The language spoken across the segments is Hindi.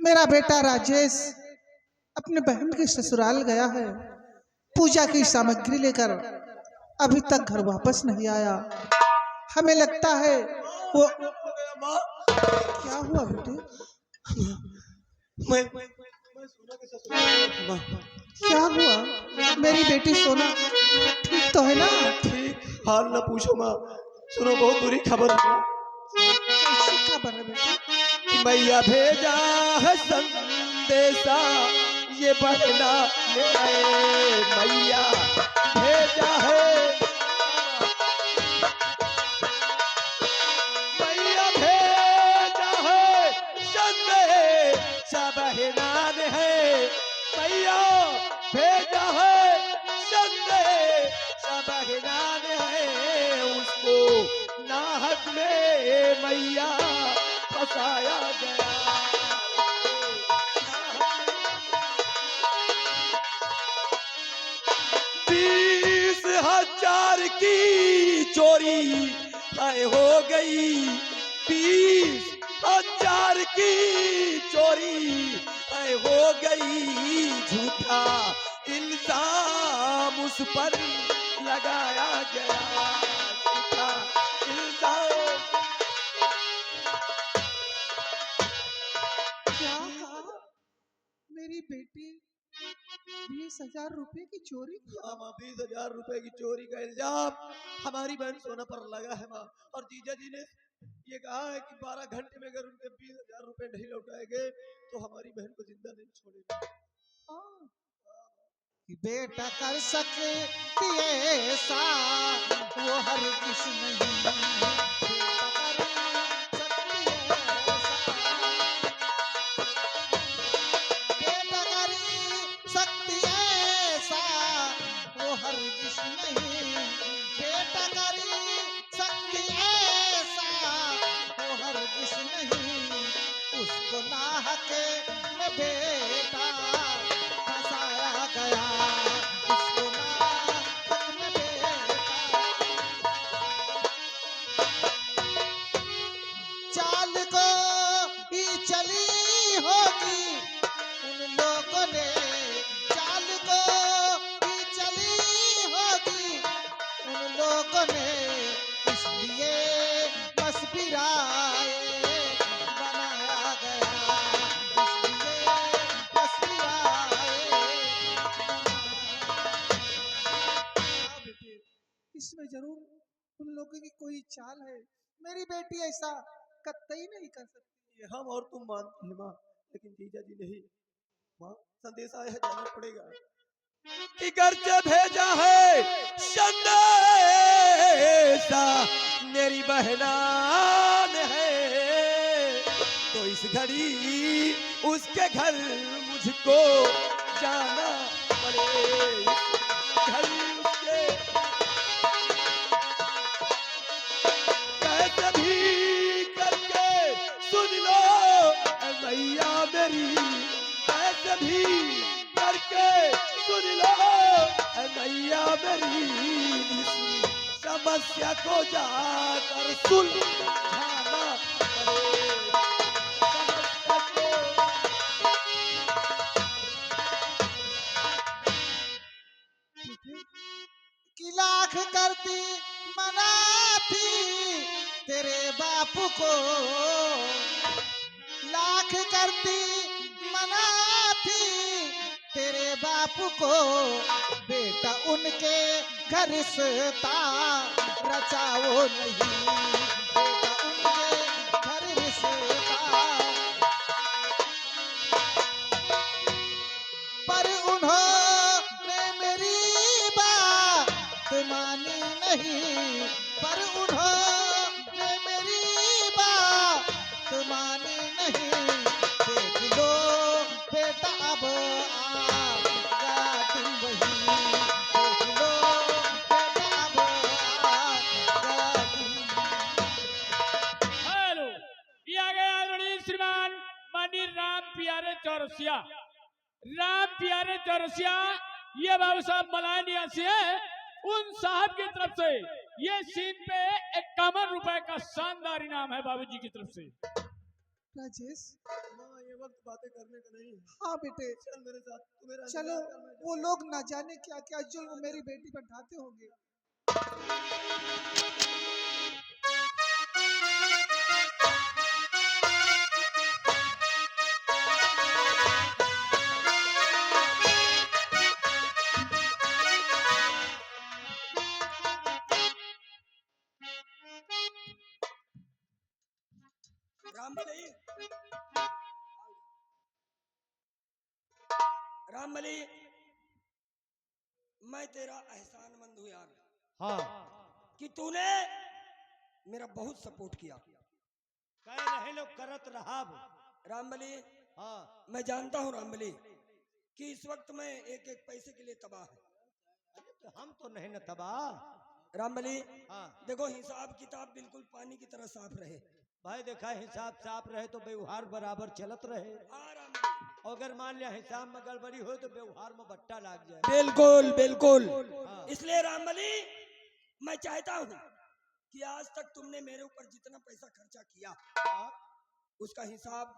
मेरा बेटा राजेश अपने बहन के ससुराल गया है पूजा की सामग्री लेकर, अभी तक घर वापस नहीं आया। हमें लगता है वो क्या हुआ बेटे? मैं सोना के ससुराल माँ। क्या हुआ? मेरी बेटी सोना ठीक तो है ना? ठीक, हाल ना पूछो माँ। सुनो, बहुत बुरी खबर है। कैसी खबर है बेटा? कि मैया भेजा है संदेशा, ये बहना ले आए। मैया भेजा है, मैया भेजा है संदेशा, बहना ने है। मैया भेजा है संदेशा, बहना ने है। उसको नाहक में मैया फसाया गया। 20,000 की चोरी है हो गई। 20,000 की चोरी है हो गई। झूठा इल्जाम उस पर लगाया गया। झूठा इल्जाम। क्या कहा? मेरी बेटी 20,000 रुपए की चोरी? हाँ माँ, 20,000 रुपए की चोरी का इल्जाम हमारी बहन सोना पर लगा है माँ। और जीजा जी ने ये कहा है कि 12 घंटे में अगर उनके 20,000 रुपए नहीं लौटाए गए तो हमारी बहन को जिंदा नहीं छोड़ेंगे। कि बेटा कर सकती है ऐसा, वो हर किस नहीं। बेटा कर सकती है ऐसा, बेटा कर सकती है ऐसा, वो हर किस नहीं। बेटा कर सकती है ऐसा, वो हर किस नहीं। उसको नाहक में बेटा फसाया गया। उसको नाहक में बेटा, चाल को ही चली होगी उन लोगों ने, चाल को ही चली होगी उन लोगों ने। इसलिए बस बिराए बनाया गया। इसलिए बस बिराए। इसमें जरूर उन लोगों की कोई चाल है। मेरी बेटी ऐसा कतई नहीं कर सकती। ये हम और तुम मानते हैं माँ, लेकिन जीजा जी नहीं। माँ, संदेश आया है, जाना पड़ेगा। कि घर से भेजा है संदेशा, मेरी बहना ने है। तो इस घड़ी उसके घर मुझको जाना पड़े। घर उसके कैसे भी करके सुन लो ऐ मैया मेरी। कैसे भी करके सुन लो ऐ मैया मेरी। इस समस्या को जाकर सुलझाना पड़े। समस्या को कि लाख करती मना थी तेरे बापू को, लाख करती मना थी तेरे बापू को। बेटा उनके घर रिश्ता रचाओ नहीं। बेटा उनके घर रिश्ता, पर उन्होंने मेरी बात मानी नहीं। पर उन्होंने मेरी बात मानी नहीं। देख लो बेटा अब आएगा दिन वही। देख लो बेटा अब आएगा दिन। हेलो, किया गया आदरणीय श्रीमान माननीय राम प्यारे चौरसिया। राम प्यारे चौरसिया ये बाबू साहब मलानिया से है। उन साहब की तरफ से ये सीन पे 51 रुपए का शानदार इनाम है बाबूजी की तरफ से। राजेश, माँ, ये वक्त बातें करने का नहीं है। हाँ बेटे, चल मेरे साथ, तू मेरा चलो। इंतजार कर, मैं वो जाता लोग ना जाने क्या क्या जुल्म मेरी बेटी पर ढाते होंगे। हूँ। रामबली, रामबली, मैं तेरा एहसानमंद हूँ यार, हाँ कि तूने मेरा बहुत सपोर्ट किया। कह रहे लोग करत रहा। रामबली, हाँ मैं जानता हूँ रामबली कि इस वक्त मैं एक एक पैसे के लिए तबाह है। अरे तो हम तो नहीं न तबाह। रामबली, हाँ देखो हिसाब किताब बिल्कुल पानी की तरह साफ रहे। भाई देखा, हिसाब साफ रहे तो व्यवहार बराबर चलत रहे। हाँ रामबली, अगर मान लिया हिसाब में गड़बड़ी हो तो व्यवहार में बट्टा लग जाए। बिल्कुल बिल्कुल। हाँ। इसलिए रामबली, मैं चाहता हूँ कि आज तक तुमने मेरे ऊपर जितना पैसा खर्चा किया हाँ, उसका हिसाब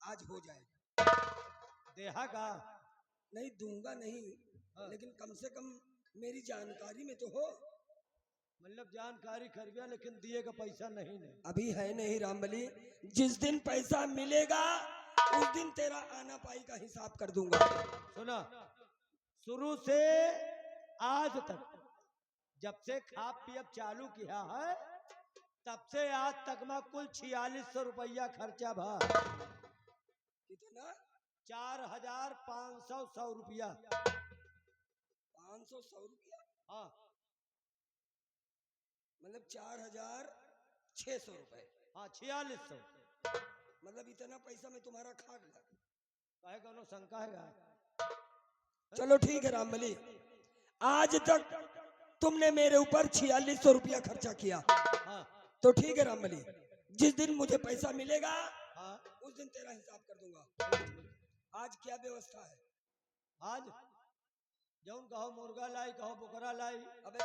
आज हो जाए। देहा का नहीं दूंगा नहीं, हाँ। लेकिन कम से कम मेरी जानकारी में तो हो। मतलब जानकारी कर गया लेकिन दिए का पैसा नहीं नहीं। अभी है नहीं रामबली, जिस दिन पैसा मिलेगा उस दिन तेरा आना पाई का हिसाब कर दूंगा। सुना, शुरू से आज तक जब से खा पियब चालू किया है तब से आज तक में कुल 4600 रुपया खर्चा भा। कितना? 4500 रुपया। 500 रुपया, हाँ मतलब 4600 रुपए। हाँ 4600। मतलब इतना पैसा मैं तुम्हारा खा गया। कहे कौनो शंका है? चलो ठीक है रामबली, आज तक तुमने मेरे ऊपर 4600 रुपया खर्चा किया, हाँ तो ठीक है रामबली, जिस दिन मुझे पैसा मिलेगा हाँ उस दिन तेरा हिसाब कर दूंगा। आज क्या व्यवस्था है? आज जौन कहो मुर्गा लाई, कहो बकरा लाई। अबे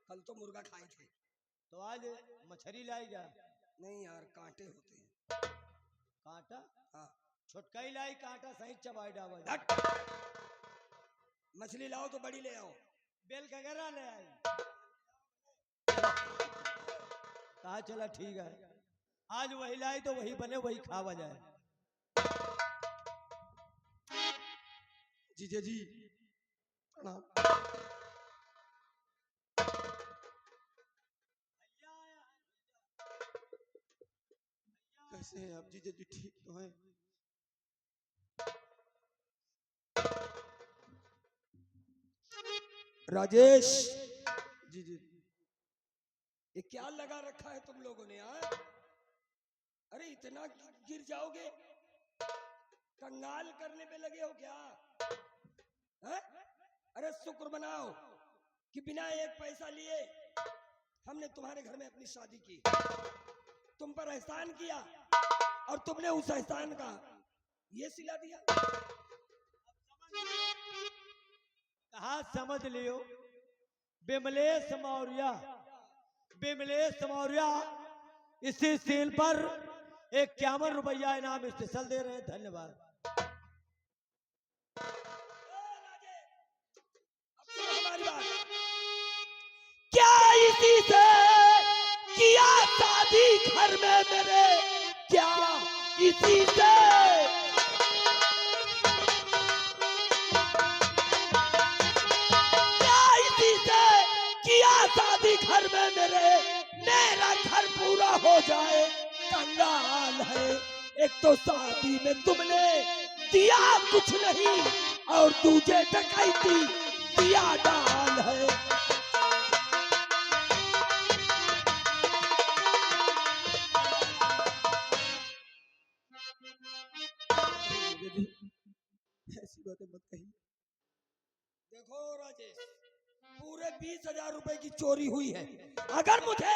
कल तो मुर्गा खाए थे। तो आज मछली लाई जा। नहीं यार, कांटे होते हैं। कांटा? हाँ, छोटका ही लाई, कांटा सही चबाई डावा। हट। मछली लाओ तो बड़ी ले आओ। बेल कगरा ले आई। कहा चला ठीक है, आज वही लाई तो वही बने वही खावा जाए। जीजा जी प्रणाम। कैसे हैं आप जीजा जी, ठीक तो हैं? राजेश जी जी, ये क्या लगा रखा है तुम लोगों ने यार? अरे इतना गिर जाओगे, कंगाल करने पे लगे हो क्या? है? अरे शुक्र मनाओ कि बिना एक पैसा लिए हमने तुम्हारे घर में अपनी शादी की, तुम पर एहसान किया और तुमने उस एहसान का ये सिला दिया। कहा समझ लियो, बिमलेश मौर्य, बिमलेश मौर्य इसी सील पर 51 रुपया इनाम स्पेशल दे रहे हैं। धन्यवाद। हमारी बात, क्या इसी से किया शादी घर में मेरे? क्या इसी से? क्या इसी से किया शादी घर में मेरे? मेरा घर पूरा हो जाए कंगाल है। एक तो शादी में तुमने दिया कुछ नहीं और दूजे डकैती दिया डाल है। ऐसी बातें मत कहिए। देखो राजेश, पूरे 20,000 रुपए की चोरी हुई है। अगर मुझे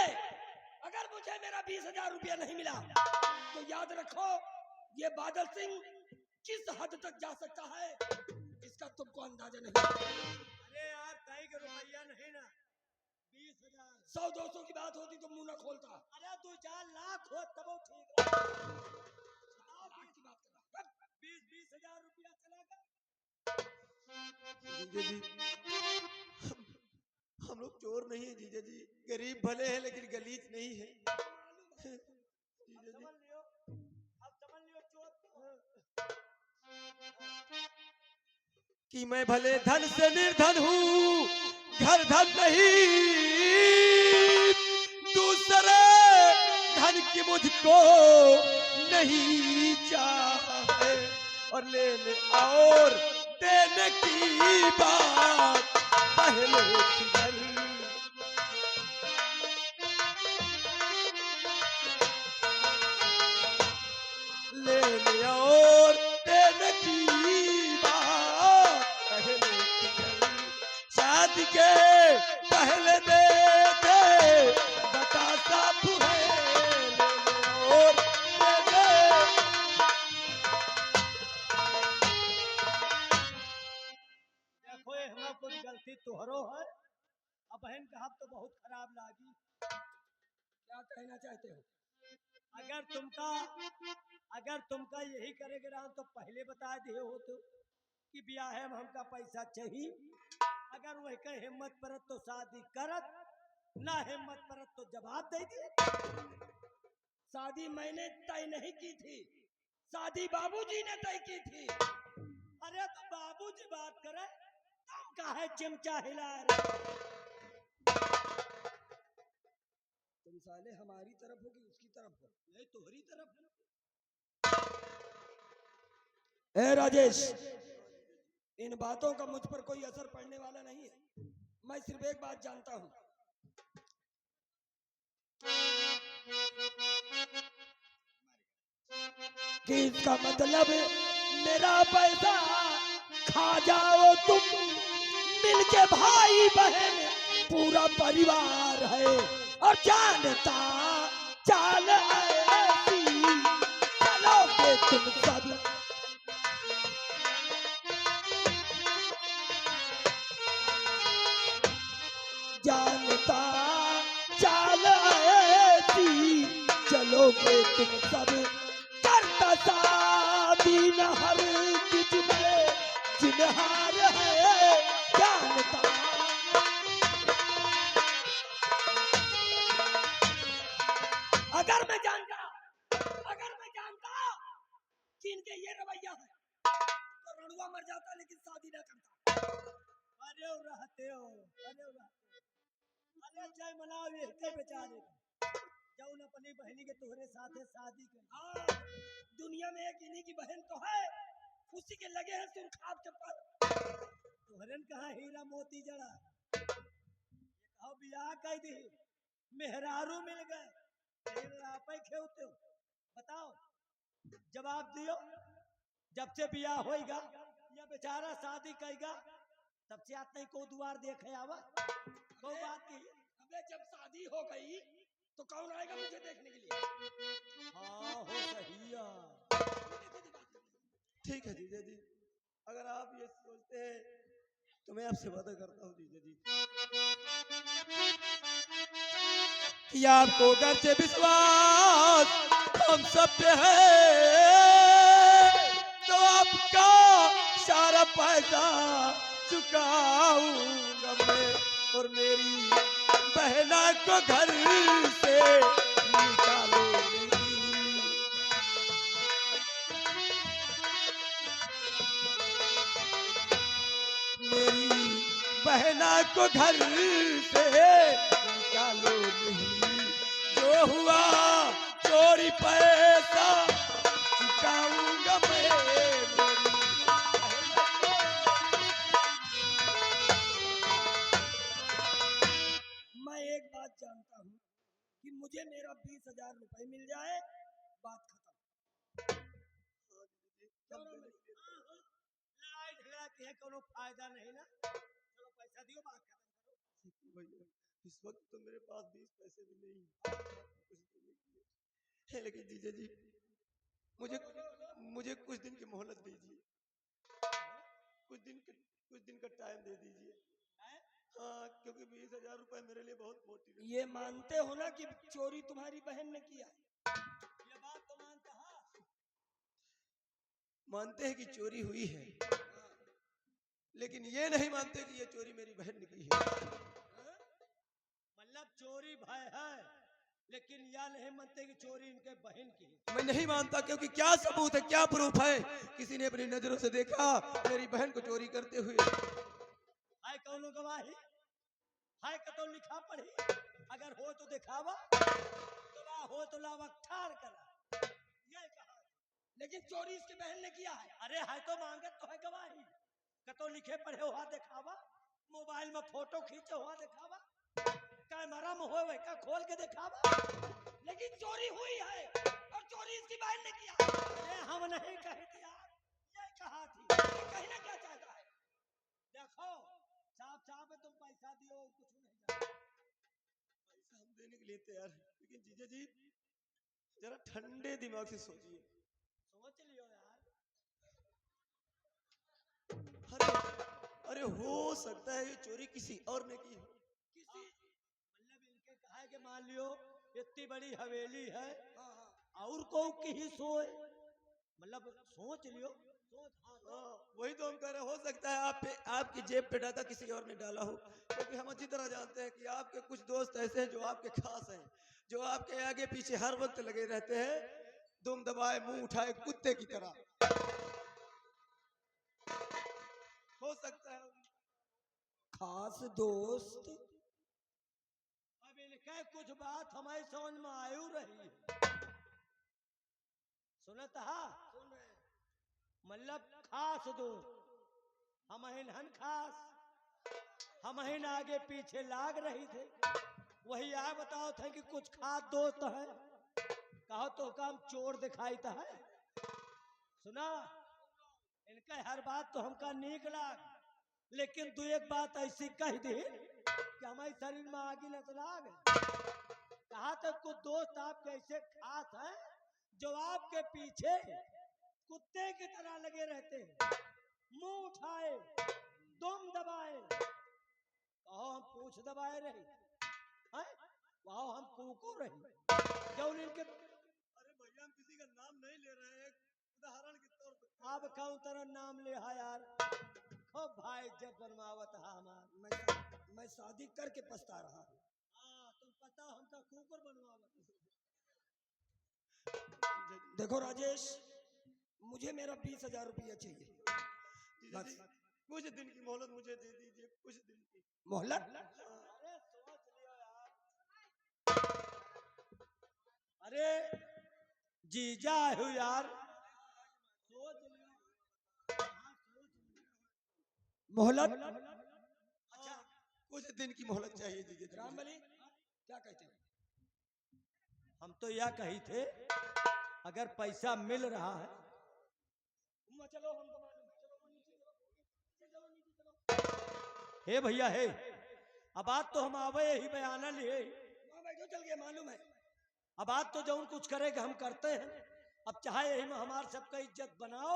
मेरा 20,000 रुपया नहीं मिला तो याद रखो ये बादल सिंह किस हद तक जा सकता है इसका तुमको अंदाजा नहीं। अरे यार कहीं का रुपया नहीं ना, 20,000 100-200 की बात होती तो मुंह न खोलता। अरे 2-4 लाख हो तब ठीक है। लाख की बात कर रहा। जीजा जी हम लोग चोर नहीं है जीजा जी, गरीब भले हैं लेकिन गलीज नहीं है जीजा जी। कि मैं भले धन से निर्धन हूँ, घर धन नहीं, दूसरे धन की मुझको नहीं चाहे, और लेने और देने की बात पहले किधर। लेने और देने की बात पहले किधर। शादी के पहले देते बता साफ है, लेने और देने। देखो ये हमारा कुछ गलती तोहरो है, अब बहन का हाथ तो बहुत खराब लागी। क्या कहना चाहते हो? अगर तुमका यही करेगे रहा तो पहले बता दिए हो तो कि ब्याह है हमका पैसा चाहिए। अगर वही का हिम्मत परत तो शादी करत, ना हिम्मत परत तो जवाब दे दिए। शादी मैंने तय नहीं की थी, शादी बाबूजी ने तय की थी। अरे तो बाबूजी बात करे, तुम काहे चिमचा हिला रहे? तुम साले हमारी तरफ हो कि उसकी तरफ हो? नहीं तुम्हारी तरफ है। ए राजेश, इन बातों का मुझ पर कोई असर पड़ने वाला नहीं है। मैं सिर्फ एक बात जानता हूं कि इसका मतलब मेरा पैसा खा जाओ तुम, मिलके भाई बहन पूरा परिवार है, और जानता चाल ऐसी चलोगे तुम सब। जानता चाल ऐसी चलोगे तुम सब, करता शादी न हर किस में जिनहार है, जानता। अगर मैं जानता कि इनके ये रवैया है तो रणुआ मर जाता लेकिन शादी न करता। अरे रहते हो, अरे जय मनाओ ये के बेचारे जौन अपनी बहनी के तोहरे साथे शादी कर। हाँ, दुनिया में एक इन्हीं की बहन तो है, उसी के लगे हैं तुम खाब के पर। तोहरन कहा हीरा मोती जड़ा, ये कहो बियाह कह दी, मेहरारू मिल गए, आपे खेवते हो। बताओ जवाब दियो, जब से बियाह होएगा या बेचारा शादी करेगा तब से आते ही को द्वार देखे आवा को बात की। अबे जब शादी हो गई तो कौन आएगा मुझे देखने के लिए? हाँ हो सही है। ठीक है जीजा जी, अगर आप ये सोचते हैं तो मैं आपसे वादा करता हूँ जीजा जी कि आपको घर से विश्वास हम सब पे है, तो आपका सारा पैसा चुकाऊंगा मैं, और मेरी बहना को घर से निकालूंगी। मेरी बहना को घर से निकालो नहीं, जो हुआ चोरी पैसा चुकाऊंगा मैं, मेरी मैं एक बात जानता हूँ कि मुझे मेरा 20,000 रुपए मिल जाए, बात खत्म। लड़ाई झगड़ा के कोनो फायदा नहीं ना, चलो पैसा दियो बात खत्म करो। भैया इस वक्त तो मेरे पास 20 पैसे भी नहीं है, लेकिन जीजा जी मुझे कुछ दिन की मोहलत दीजिए, कुछ दिन का टाइम दे दीजिए। हाँ, क्योंकि 20,000 रुपए मेरे लिए बहुत मोटी। ये मानते हो ना कि चोरी तुम्हारी बहन ने किया? ये बात तो मानता है। मानते हैं कि चोरी हुई है, लेकिन ये नहीं मानते कि ये चोरी मेरी बहन ने की है। मतलब चोरी भय है, लेकिन यह नहीं मानते कि चोरी इनके बहन की है। मैं नहीं मानता, क्योंकि क्या सबूत है, क्या प्रूफ है? किसी ने अपनी नजरों से देखा मेरी बहन को चोरी करते हुए? हाय कौनो गवाही, हाय कतो लिखा पढ़ी, अगर हो तो दिखावा, तो हो तो लावा ठार करा, ये कहा। लेकिन चोरी इसकी बहन ने किया है। अरे हाय तो मांगे तो है गवाही, कतो लिखे पढ़े हुआ दिखावा, मोबाइल में फोटो खींचे हुआ दिखावा, कैमरा में हो का खोल के दिखावा। लेकिन चोरी हुई है और चोरी इसकी बहन ने किया। अरे हम नहीं कह दिया, ये कहा थी, ये कहना क्या चाहता है? देखो साफ साफ है, तुम पैसा दियो कुछ नहीं जाना। पैसा हम देने के लिए तैयार हैं, लेकिन जीजा जी जरा ठंडे दिमाग से सोचिए। सोच लियो यार। अरे अरे हो सकता है ये चोरी किसी और ने की हो। किसी मतलब इनके कहा है कि मान लियो इतनी बड़ी हवेली है और को की ही सोए, मतलब सोच लियो, सोच। हाँ वही तो हम कह रहे हैं, हो सकता है आप पे, आपकी जेब पे डाका किसी और ने डाला हो, क्योंकि हम अच्छी तरह जानते हैं कि आपके कुछ दोस्त ऐसे हैं जो आपके खास हैं, जो आपके आगे पीछे हर वक्त लगे रहते हैं, दुम दबाए मुंह उठाए कुत्ते की तरह। हो सकता है खास दोस्त। अब इनके कुछ बात हमारी समझ में आयु रही है, सुनत हा, मतलब खास दोस्त हम हन खास, हम आगे पीछे लाग रही थे, वही आ बताओ थे कि कुछ खास दोस्त है, कहो तो काम चोर दिखाई था है। सुना इनका हर बात तो हमका नीक लाग, लेकिन दो एक बात ऐसी कह दी कि हमारे शरीर में आगे न लाग। कहा तो कुछ दोस्त आपके ऐसे खास हैं जो आपके पीछे कुत्ते की तरह लगे रहते हैं, मुंह उठाए दुम दबाए, कहो हम पूछ दबाए रही हैं, कहो हम कूको रही जो इनके। अरे भैया हम किसी का नाम नहीं ले रहे हैं, उदाहरण के तौर पर। अब कौन तरह नाम ले हा यार, खूब भाई इज्जत बनवावत है हमार। मैं शादी करके पछता रहा हूँ। हाँ तुम पता हमका कुकर बनवावत। देखो राजेश, मुझे मेरा 20,000 रुपया चाहिए, बस कुछ दिन की मोहलत मुझे दे दीजिए, कुछ दिन की मोहलत। अरे सोच लियो यार, अरे जीजा हो यार, सोच लियो। मोहलत, अच्छा कुछ दिन की मोहलत चाहिए जी। रामबली क्या कहते हैं? हम तो यह कही थे अगर पैसा मिल रहा है, चलो हमको मालूम है, चलो नीचे चलो। हे भैया हे, अब बात तो हम आवे ही बयाना लिए, बैठो चल गया, मालूम है। अब बात तो जौन कुछ करेगा हम करते हैं, अब चाहे यही में हमारे सबका इज्जत बनाओ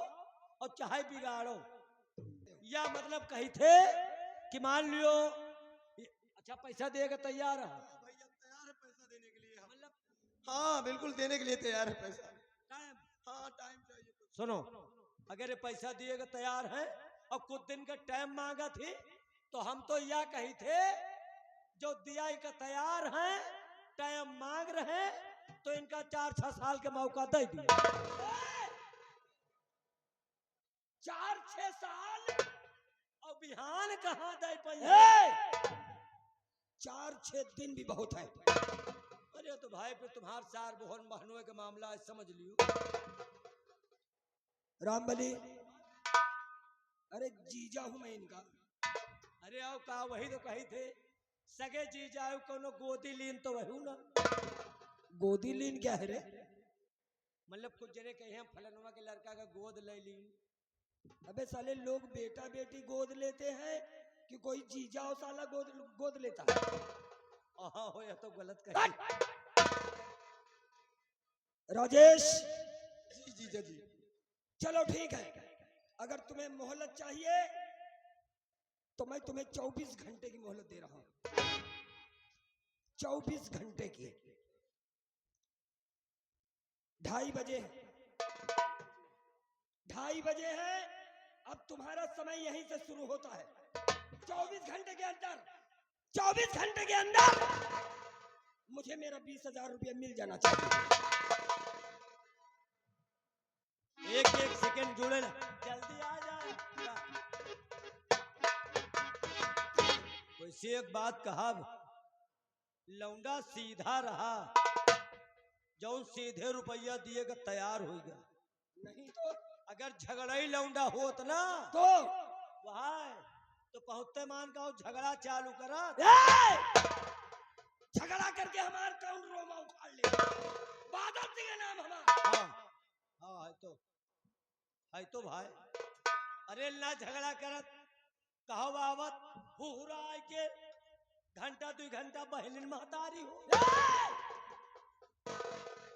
और चाहे बिगाड़ो, या मतलब कही थे कि मान लियो अच्छा पैसा देगा तैयार है। भैया तैयार है पैसा देने के लिए, मतलब हाँ बिल्कुल देने के लिए तैयार है पैसा। टाइम, हाँ टाइम चाहिए कुछ। सुनो अगर ये पैसा दिएगा तैयार है और कुछ दिन का टाइम मांगा थी, तो हम तो यह कही थे जो दिया का तैयार है, टाइम मांग रहे, तो इनका 4-6 साल का मौका दे दिए। 4-6 साल और बिहान कहाँ दे पाए? 4-6 दिन भी बहुत है। अरे तो भाई फिर तुम्हारे सार बहुत महनुए का मामला है, समझ लियो। रामबली, अरे जीजा हूं मैं इनका। अरे आओ का वही तो कही थे, सगे जीजा कोनो गोदी लीन तो वही ना। गोदी लीन क्या है रे? मतलब कुछ जने कहे हम फलनवा के लड़का का गोद ले ली। अबे साले लोग बेटा बेटी गोद लेते हैं कि कोई जीजा और साला गोद लेता है? हो या तो गलत कही। राजेश जी जीजा जी, चलो ठीक है, अगर तुम्हें मोहलत चाहिए तो मैं तुम्हें 24 घंटे की मोहलत दे रहा हूं, 24 घंटे की। 2:30 बजे है, 2:30 बजे है, अब तुम्हारा समय यहीं से शुरू होता है। 24 घंटे के अंदर 24 घंटे के अंदर मुझे मेरा 20,000 रुपया मिल जाना चाहिए। एक सेकंड जुड़े ना, जल्दी आ जा। वैसे एक बात कहा, लौंडा सीधा रहा, जौन सीधे रुपया दिएगा तैयार होगा, नहीं तो अगर झगड़ाई लौंडा होत ना तो वहां तो पहुंचते मान का झगड़ा चालू करा, झगड़ा करके हमार काउंट रोमा उखाड़ ले। बादल सिंह नाम हमारा। हाँ है तो भाई। अरे ना झगड़ा करत कहो बावत हुहुरा आए के घंटा 2 घंटा बहलिन महतारी हो।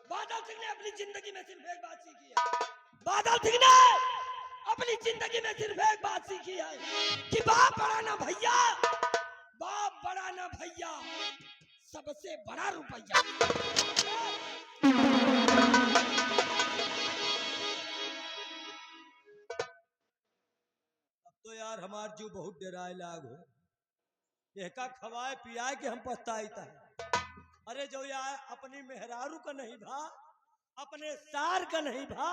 बादल सिंह ने अपनी जिंदगी में सिर्फ एक बात सीखी है। बादल सिंह ने अपनी जिंदगी में सिर्फ एक बात सीखी है कि बाप बड़ा ना भैया, बाप बड़ा ना भैया, सबसे बड़ा रुपया। अब तो यार हमार जीव बहुत डराए लाग हो, एका खवाए पियाए के हम पछताईता है। अरे जो यार अपनी मेहरारू का नहीं भा, अपने सार का नहीं भा,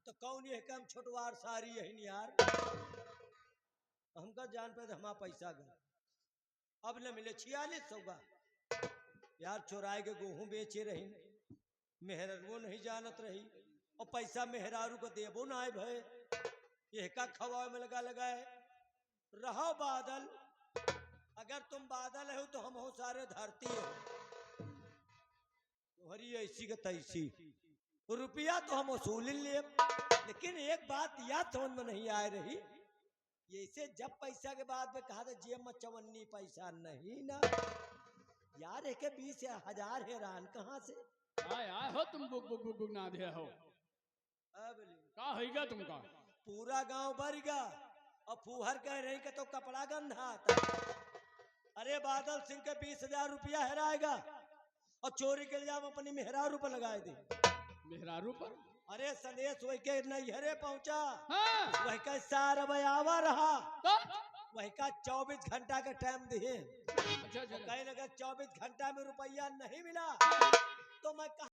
तो कौन ये कम छोटवार सारी यही यार। हमका जान पे हमारा पैसा गया, अब न मिले 4600 का। यार चोराए के गेहूं बेचे रही, मेहरारू नहीं जानत रही, और पैसा मेहरारू को देबो ना आए भय, ये का खवा में लगाए। रहो बादल, अगर तुम बादल हो तो हम हो सारे धरती हो, तुम्हारी ऐसी का तैसी रुपया तो हम वसूल ले। लेकिन एक बात याद समझ में नहीं आ रही, ऐसे जब पैसा के बाद में कहा था जेब में 54 पैसा नहीं ना यार, एक 20,000 हैरान कहाँ से आए हो तुम बुक बुक बुक बुक ना दे हो। अब का होगा तुमका? पूरा गांव भर गया और फूहर कह रही कि तो कपड़ा गंधा आता। अरे बादल सिंह के 20,000 रुपया हेराएगा और चोरी के इल्जाम अपनी मेहरारू पर लगाए दे। मेहरारू पर? अरे संदेश वही के नैहरे पहुंचा, हाँ। वही का सारा बयावा रहा, तो वही का 24 घंटा का टाइम दिए। अच्छा कहीं लगा 24 घंटा में रुपया नहीं मिला तो मैं